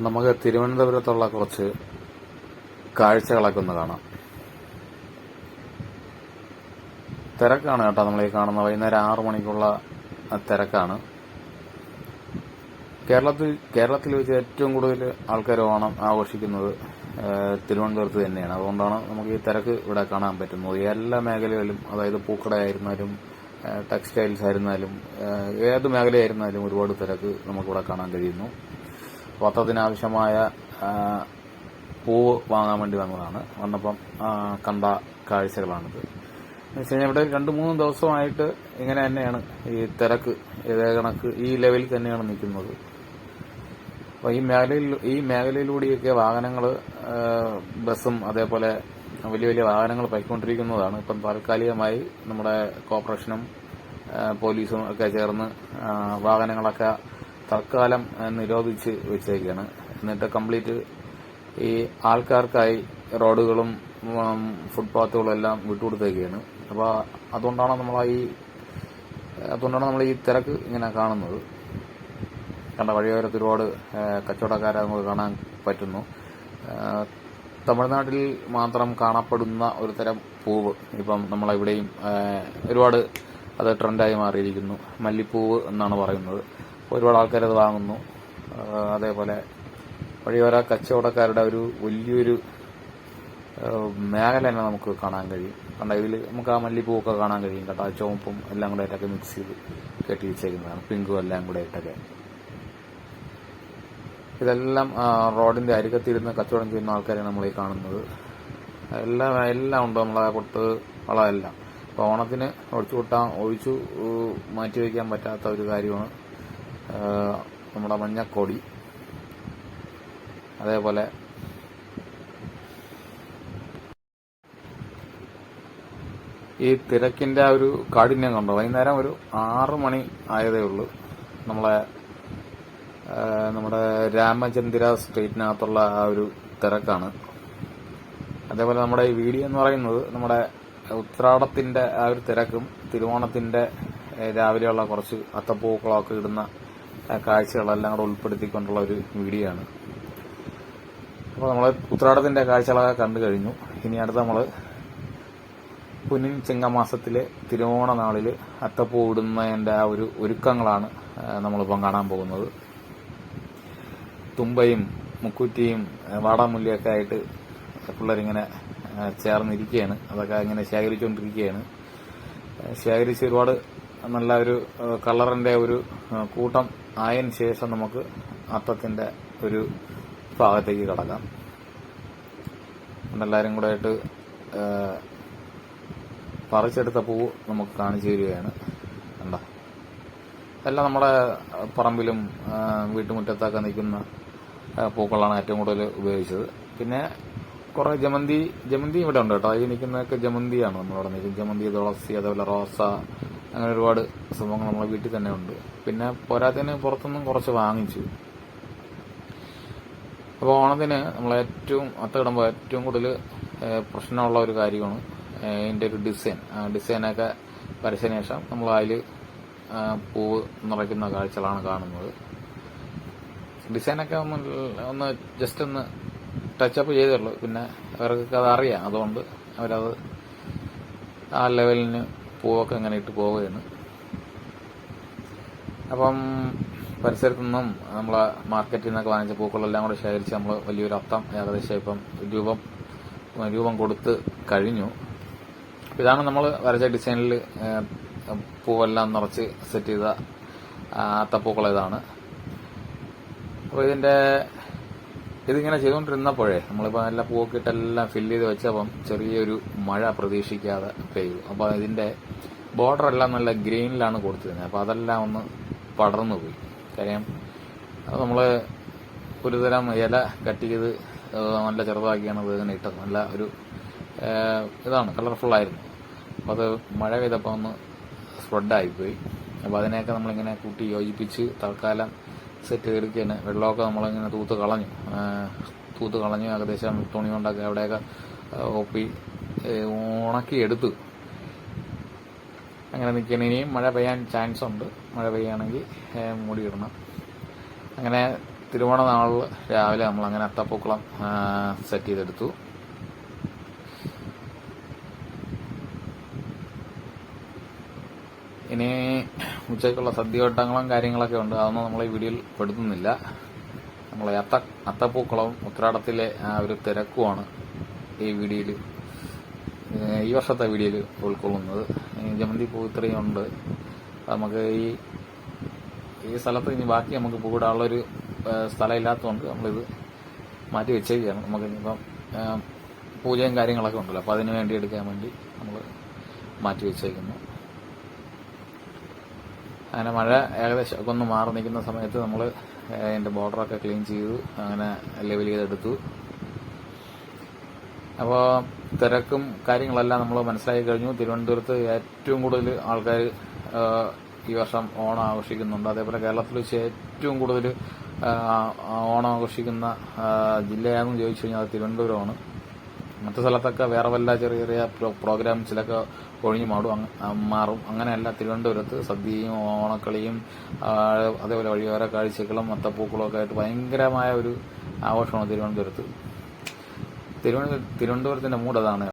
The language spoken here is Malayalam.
നമുക്ക് തിരുവനന്തപുരത്തുള്ള കുറച്ച് കാഴ്ചകളൊക്കെ ഒന്ന് കാണാം. തിരക്കാണ് കേട്ടോ നമ്മൾ ഈ കാണുന്ന വൈകുന്നേരം 6 മണിക്കുള്ള തിരക്കാണ്. കേരളത്തിൽ വെച്ച് ഏറ്റവും കൂടുതൽ ആൾക്കാർ ഓണം ആഘോഷിക്കുന്നത് തിരുവനന്തപുരത്ത് തന്നെയാണ്. അതുകൊണ്ടാണ് നമുക്ക് ഈ തിരക്ക് ഇവിടെ കാണാൻ പറ്റുന്നത്. എല്ലാ മേഖലകളിലും, അതായത് പൂക്കടയായിരുന്നാലും ടെക്സ്റ്റൈൽസ് ആയിരുന്നാലും ഏത് മേഖലയായിരുന്നാലും ഒരുപാട് തിരക്ക് നമുക്കിവിടെ കാണാൻ കഴിയുന്നു. പത്രത്തിനാവശ്യമായ പൂവ് വാങ്ങാൻ വേണ്ടി വന്നപ്പം കണ്ട കാഴ്ചകളാണിത്. എന്നുവെച്ചുകഴിഞ്ഞാൽ ഇവിടെ 2-3 ദിവസമായിട്ട് ഇങ്ങനെ തന്നെയാണ് ഈ തിരക്ക്, ഇതേ കണക്ക് ഈ ലെവലിൽ തന്നെയാണ് നിൽക്കുന്നത്. അപ്പോൾ ഈ മേഖലയിലൂടെയൊക്കെ വാഹനങ്ങൾ, ബസ്സും അതേപോലെ വലിയ വലിയ വാഹനങ്ങൾ പോയിക്കൊണ്ടിരിക്കുന്നതാണ്. ഇപ്പം താൽക്കാലികമായി നമ്മുടെ കോർപ്പറേഷനും പോലീസും ഒക്കെ ചേർന്ന് വാഹനങ്ങളൊക്കെ തൽക്കാലം നിരോധിച്ച് വെച്ചേക്കാണ്. എന്നിട്ട് കംപ്ലീറ്റ് ഈ ആൾക്കാർക്കായി റോഡുകളും ഫുട്പാത്തുകളും എല്ലാം വിട്ടുകൊടുത്തേക്കാണ്. അപ്പോൾ അതുകൊണ്ടാണ് നമ്മൾ ഈ തിരക്ക് ഇങ്ങനെ കാണുന്നത്. കണ്ട വഴിയോരത്ത് ഒരുപാട് കച്ചവടക്കാരെ നമുക്ക് കാണാൻ പറ്റുന്നു. തമിഴ്നാട്ടിൽ മാത്രം കാണപ്പെടുന്ന ഒരു തരം പൂവ് ഇപ്പം നമ്മളെവിടെയും ഒരുപാട് അത് ട്രെൻഡായി മാറിയിരിക്കുന്നു. മല്ലിപ്പൂവ് എന്നാണ് പറയുന്നത്. ഒരുപാട് ആൾക്കാരത് വാങ്ങുന്നു. അതേപോലെ വഴിയോര കച്ചവടക്കാരുടെ ഒരു വലിയൊരു മേഖല തന്നെ നമുക്ക് കാണാൻ കഴിയും. കണ്ട ഇതിൽ നമുക്ക് ആ മല്ലിപ്പൂവൊക്കെ കാണാൻ കഴിയും കേട്ടോ. ചുവപ്പും എല്ലാം കൂടെ ആയിട്ടൊക്കെ മിക്സ് ചെയ്ത് കെട്ടി വെച്ചേക്കുന്നതാണ്, പിങ്കും എല്ലാം കൂടെ ആയിട്ടൊക്കെ. ഇതെല്ലാം റോഡിന്റെ അരികത്തിരുന്ന് കച്ചവടം ചെയ്യുന്ന ആൾക്കാരെയാണ് നമ്മൾ ഈ കാണുന്നത്. എല്ലാം ഉണ്ട്, നമ്മളെ പൊട്ട് വളമെല്ലാം. അപ്പോൾ ഓണത്തിന് ഒഴിച്ചു മാറ്റിവെക്കാൻ പറ്റാത്ത ഒരു കാര്യമാണ് നമ്മുടെ മഞ്ഞക്കോടി. അതേപോലെ ഈ തിരക്കിന്റെ ആ ഒരു കാഠിന്യം കണ്ടോ. വൈകുന്നേരം ഒരു 6 മണി ആയതേ ഉള്ളൂ. നമ്മുടെ രാമചന്ദ്ര സ്ട്രീറ്റിനകത്തുള്ള ആ ഒരു തിരക്കാണ്. അതേപോലെ നമ്മുടെ ഈ വീഡിയോ എന്ന് പറയുന്നത് നമ്മുടെ ഉത്രാടത്തിന്റെ ആ ഒരു തിരക്കും തിരുവോണത്തിന്റെ രാവിലെയുള്ള കുറച്ച് അത്തപ്പൂക്കളൊക്കെ ഇടുന്ന കാഴ്ചകളെല്ലാം കൂടെ ഉൾപ്പെടുത്തിക്കൊണ്ടുള്ള ഒരു വീഡിയോ ആണ്. അപ്പോൾ നമ്മൾ ഉത്രാടത്തിന്റെ കാഴ്ചകളൊക്കെ കണ്ടു കഴിഞ്ഞു. ഇനി അടുത്ത് നമ്മൾ പൊന്നിൻ ചിങ്ങമാസത്തിലെ തിരുവോണ നാളിൽ അത്തപ്പൂ ഇടുന്നതിന്റെ ആ ഒരു ഒരുക്കങ്ങളാണ് നമ്മളിപ്പം കാണാൻ പോകുന്നത്. തുമ്പയും മുക്കുറ്റിയും വാടാമുല്ലിയൊക്കെ ആയിട്ട് പിള്ളേരിങ്ങനെ ചേർന്നിരിക്കുകയാണ്. അതൊക്കെ ഇങ്ങനെ ശേഖരിച്ചുകൊണ്ടിരിക്കുകയാണ്. ശേഖരിച്ച് ഒരുപാട് നല്ല ഒരു കളറിന്റെ ഒരു കൂട്ടം ആയതിനു ശേഷം നമുക്ക് അത്തത്തിന്റെ ഒരു ഭാഗത്തേക്ക് കടക്കാം. എല്ലാവരും കൂടെ ആയിട്ട് പറിച്ചെടുത്ത പൂവ് നമുക്ക് കാണിച്ചു തരികയാണ്. കണ്ട എല്ലാം നമ്മുടെ പറമ്പിലും വീട്ടുമുറ്റത്തൊക്കെ നിൽക്കുന്ന പൂക്കളാണ് ഏറ്റവും കൂടുതൽ ഉപയോഗിച്ചത്. പിന്നെ കുറെ ജമന്തി ഇവിടെ ഉണ്ട് കേട്ടോ. ഈ നിൽക്കുന്നതൊക്കെ ജമന്തിയാണ്. നമ്മളിവിടെ നിൽക്കുന്നത് ജമന്തി, തുളസി, അതേപോലെ റോസ, അങ്ങനെ ഒരുപാട് സംഭവങ്ങൾ നമ്മളെ വീട്ടിൽ തന്നെ ഉണ്ട്. പിന്നെ പോരാത്തതിന് പുറത്തുനിന്നും കുറച്ച് വാങ്ങിച്ചു. അപ്പോൾ ഓണത്തിന് നമ്മൾ അത്തമിടുമ്പോൾ ഏറ്റവും കൂടുതൽ പ്രശ്നമുള്ള ഒരു കാര്യമാണ് ഇതിന്റെ ഒരു ഡിസൈൻ. ഡിസൈനൊക്കെ വരച്ചതിന് ശേഷം നമ്മൾ അതിൽ പൂവ് നിറയ്ക്കുന്ന കാഴ്ചകളാണ് കാണുന്നത്. ഡിസൈനൊക്കെ ഒന്ന് ജസ്റ്റ് ഒന്ന് ടച്ചപ്പ് ചെയ്തുള്ളൂ. പിന്നെ അവർക്കൊക്കെ അത് അറിയാം. അതുകൊണ്ട് അവരത് ആ ലെവലിന് പൂവൊക്കെ ഇങ്ങനെ ഇട്ട് പോവുകയാണ്. അപ്പം പരിസരത്തു നിന്നും നമ്മളെ മാർക്കറ്റിൽ നിന്നൊക്കെ വാങ്ങിച്ച പൂക്കളെല്ലാം കൂടെ ശേഖരിച്ച് നമ്മൾ വലിയൊരു അത്തം ഏകദേശം ഇപ്പം രൂപം കൊടുത്ത് കഴിഞ്ഞു. ഇതാണ് നമ്മൾ വരച്ച ഡിസൈനിൽ പൂവെല്ലാം നിറച്ച് സെറ്റ് ചെയ്ത അത്തപ്പൂക്കൾ ഇതാണ്. അപ്പോൾ ഇതിങ്ങനെ ചെയ്തുകൊണ്ടിരുന്നപ്പോഴേ നമ്മളിപ്പോൾ നല്ല പൂവൊക്കെ ഇട്ടെല്ലാം ഫില്ല് ചെയ്ത് വെച്ചപ്പം ചെറിയൊരു മഴ പ്രതീക്ഷിക്കാതെ പെയ്തു. അപ്പോൾ ഇതിന്റെ ബോർഡർ എല്ലാം നല്ല ഗ്രീനിലാണ് കൊടുത്തിരുന്നത്. അപ്പോൾ അതെല്ലാം ഒന്ന് പടർന്നു പോയി. കാര്യം അത് നമ്മൾ ഒരുതരം ഇല കട്ട് ചെയ്ത് നല്ല ചെറുതാക്കിയാണ് അത് ഇങ്ങനെ ഇട്ടത്. നല്ല ഒരു ഇതാണ്, കളർഫുള്ളായിരുന്നു. അപ്പോൾ അത് മഴ പെയ്തപ്പോൾ ഒന്ന് സ്പ്രെഡായിപ്പോയി. അപ്പോൾ അതിനെയൊക്കെ നമ്മളിങ്ങനെ കൂട്ടി യോജിപ്പിച്ച് തൽക്കാലം സെറ്റ് ചെയ്തിരിക്കുകയാണ്. വെള്ളമൊക്കെ നമ്മളിങ്ങനെ തൂത്ത് കളഞ്ഞു. ഏകദേശം തുണി കൊണ്ടൊക്കെ അവിടെയൊക്കെ ഒപ്പി ഉണക്കിയെടുത്തു. അങ്ങനെ നിൽക്കുകയാണ്. ഇനിയും മഴ പെയ്യാൻ ചാൻസ് ഉണ്ട്. മഴ പെയ്യുകയാണെങ്കിൽ മൂടിയിടണം. അങ്ങനെ തിരുവോണ നാളിൽ രാവിലെ നമ്മളങ്ങനെ അത്തപ്പൂക്കളം സെറ്റ് ചെയ്തെടുത്തു. ഇനി ഉച്ചയ്ക്കുള്ള സദ്യവട്ടങ്ങളും കാര്യങ്ങളൊക്കെ ഉണ്ട്. അതൊന്നും നമ്മൾ ഈ വീഡിയോയിൽ പെടുത്തുന്നില്ല. നമ്മളെ അത്തപ്പൂക്കളവും ഉത്രാടത്തിലെ ആ ഒരു തിരക്കുമാണ് ഈ വീഡിയോയിൽ, ഈ വർഷത്തെ വീഡിയോയിൽ ഉൾക്കൊള്ളുന്നത്. ജമന്തി പൂ ഇത്രയും ഉണ്ട്. നമുക്ക് ഈ സ്ഥലത്ത് ഇനി ബാക്കി നമുക്ക് പൂവിടാനുള്ളൊരു സ്ഥലം ഇല്ലാത്തതുകൊണ്ട് നമ്മളിത് മാറ്റി വെച്ചേക്കുകയാണ്. നമുക്ക് ഇനിയിപ്പം പൂജയും കാര്യങ്ങളൊക്കെ ഉണ്ടല്ലോ, അപ്പോൾ അതിന് വേണ്ടി എടുക്കാൻ വേണ്ടി നമ്മൾ മാറ്റി വെച്ചേക്കുന്നു. അങ്ങനെ മഴ ഏകദേശം ഒക്കെ ഒന്ന് മാറി നിൽക്കുന്ന സമയത്ത് നമ്മൾ അതിൻ്റെ ബോർഡറൊക്കെ ക്ലീൻ ചെയ്തു, അങ്ങനെ ലെവൽ ചെയ്തെടുത്തു. അപ്പോൾ തിരക്കും കാര്യങ്ങളെല്ലാം നമ്മൾ മനസ്സിലാക്കി കഴിഞ്ഞു. തിരുവനന്തപുരത്ത് ഏറ്റവും കൂടുതൽ ആൾക്കാർ ഈ വർഷം ഓണം ആഘോഷിക്കുന്നുണ്ട്. അതേപോലെ കേരളത്തിൽ വെച്ച് ഏറ്റവും കൂടുതൽ ഓണം ആഘോഷിക്കുന്ന ജില്ലയാണെന്ന് ചോദിച്ചു കഴിഞ്ഞാൽ അത് തിരുവനന്തപുരമാണ്. മറ്റു സ്ഥലത്തൊക്കെ വേറെ വല്ല ചെറിയ ചെറിയ പ്രോഗ്രാംസിലൊക്കെ ഒഴിഞ്ഞു മാറും. അങ്ങനെയല്ല, തിരുവനന്തപുരത്ത് സദ്യയും ഓണക്കളിയും അതേപോലെ വഴിയോര കാഴ്ചകളും അത്തപ്പൂക്കളും ഒക്കെ ആയിട്ട് ഭയങ്കരമായ ഒരു ആഘോഷമാണ് തിരുവനന്തപുരത്ത്. തിരുവനന്തപുരത്തിന്റെ മൂഡ് അതാണ്.